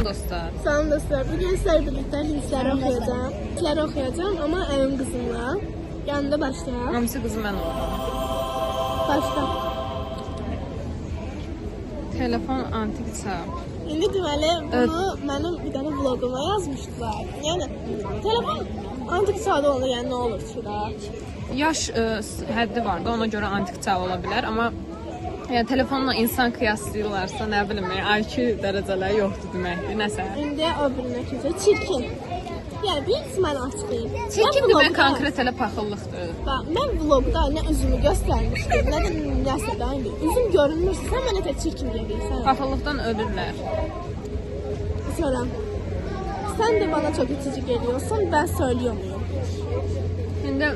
Salam dostlar. Salam dostlar. Bugün sizlerle birlikte linkleri okuyacağım. Linkleri okuyacağım ama evim kızımla. Yanında başlayalım. Hamısı qızı mən oldum. Başla. Telefon antik çağ. İndi deməli bunu mənim bir dənə vloguma yazmışdılar. Yəni telefon antik çağda olanda yəni nə olur ki da? Yaş həddi var da ona görə antik çağ ola bilər, amma yəni telefonla insan qiyaslayırlarsa, nə bilim, IQ dərəcələri yoxdur deməkdir, nəsə. İndi o birinə keçir. Çirkin. Yəni bir mən açıqlayım. Çirkin demək konkret elə paxıllıqdır. Mən vlogda nə üzümü göstərmişdim, nə də nəsə də indi. Üzüm görünmürsə sən mənə də çirkin deyirsən. Paxıllıqdan ölürlər. Sonra sen de bana çok itici geliyorsun, ben söylüyor muyum? İndi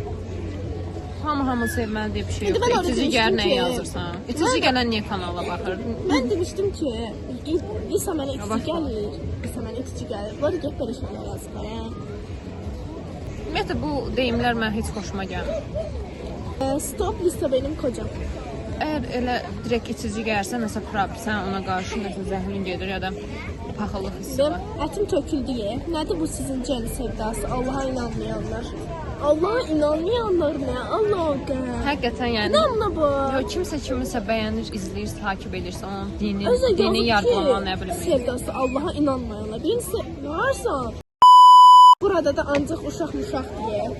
hamı sevməli deyə bir şey İndi mən yoxdur. orada İtici gəl demişdim nəyə ki, yazırsan? İtici gələn niyə kanala baxır? Ben demiştim ki, İsa mənə itici gəlir, İsa mənə itici gəlir. Bu arada get belə şeylər yazıqlar, Ümumiyyətlə bu deyimlər mən heç xoşuma gəlmir. Stop liste benim kocam. Əgər elə direkt itici gəlsə, nəsə sən ona qarşı nəsə zəhmin gedir ya da paxıllıq hissi var. Ətim töküldü ye. Nədir bu sizin cəli sevdası? Allah'a inanmayanlar. Allah'a inanmayanlar ne? Allah'a. Həqiqətən yəni. İnanma bu. Yox, kimsə kimisə bəyənir, izləyir, takip edirsə, onun Özü dini yok yargılama ki nə bilim. sevdası Allah'a inanmayanlar. Birincisi varsa burada da ancaq uşaq diye.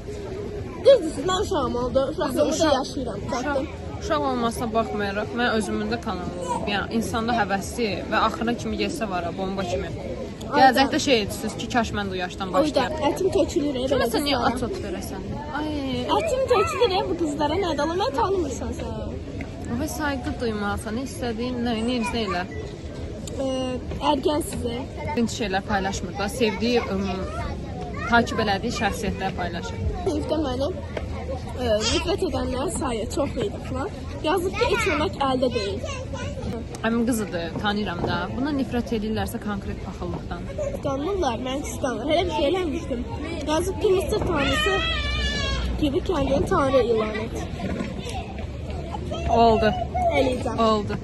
Düzdür, mən uşağım oldu. Uşaqlığımda yaşayıram. Uşaq olmasına baxmayaraq, mən özümün də kanalı olub. Yəni, insanda həvəsli və axırına kimi getsə var, bomba kimi. Gələcəkdə şey edirsiniz ki, kaş mən də yaşdan O yüzden başlayayım. ətim tökülür. Kiməsə niyə atot verəsən? Ay, Ətim tökülür bu qızlara nə dalı mən tanımırsan sən. və sayğı duymalısan, nə istədiyin, nə elə. Ergen size. Birinci şeylər paylaşmır da, sevdiyi, takip elədiyi şəxsiyyətlər paylaşır. Sinifdə mənim nifrət edənlər sayı çox idi falan. Yazıb ki, etməmək əldə deyil. Əmin qızıdır, tanıyıram da. Buna nifrət edirlərsə konkret paxıllıqdan. Qanunlar, mən qısqanlar. Hele bir şey eləmişdim. Yazıb ki, Mısır tanrısı gibi kendini tanrı ilan et. Oldu, Eləyəcəm. oldu.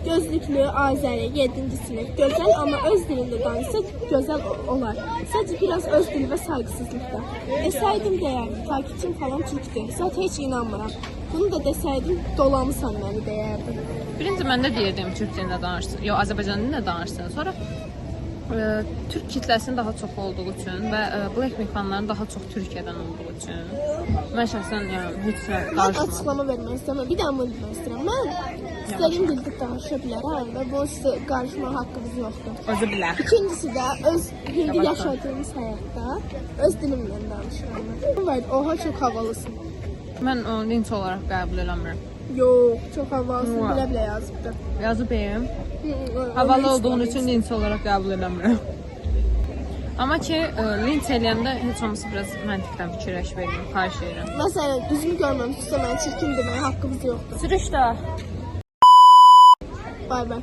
Gözlüklü, Azəri, 7-ci sinif. Gözəl ama öz dilində danışsa gözəl olar. Sadəcə biraz öz dili və sayğısızlıqda. Desəydim deyərdim, takipçim falan Türkdür. Zaten heç inanmıram. Bunu da desəydim dolamısan məni deyərdim. Birinci mən də deyirdim Türk dilində danışsın, yox Azərbaycan dilində danışsın. Sonra Türk kitləsinin daha çox olduğu üçün və Blackpink fanların daha çox Türkiyədən olduğu üçün mən şəxsən yəni heç nə Mən qarışmam. açıqlama vermək istəmirəm. Bir daha bunu demək istəyirəm. Mən istədiyim dildə danışa bilərəm və bu sizə qarışma haqqınız yoxdur. Özü bilər. İkincisi də öz indi yaşadığımız həyatda öz dilimlə danışıram. Mən. Oha çox havalısın. Mən onu dinç olaraq qəbul eləmirəm. Yox, çox havalısın. Bilə-bilə yazıbdı. Yazıbım. Havalı olduğun üçün dinç olaraq qəbul eləmirəm. Amma ki, linç eləyəndə heç olmasa biraz məntiqdən fikirləş verin, xahiş edirəm. Məsələn, üzümü görməmişsə mən çirkin deməyə haqqımız yoxdur. Sürüş də. Bay bay.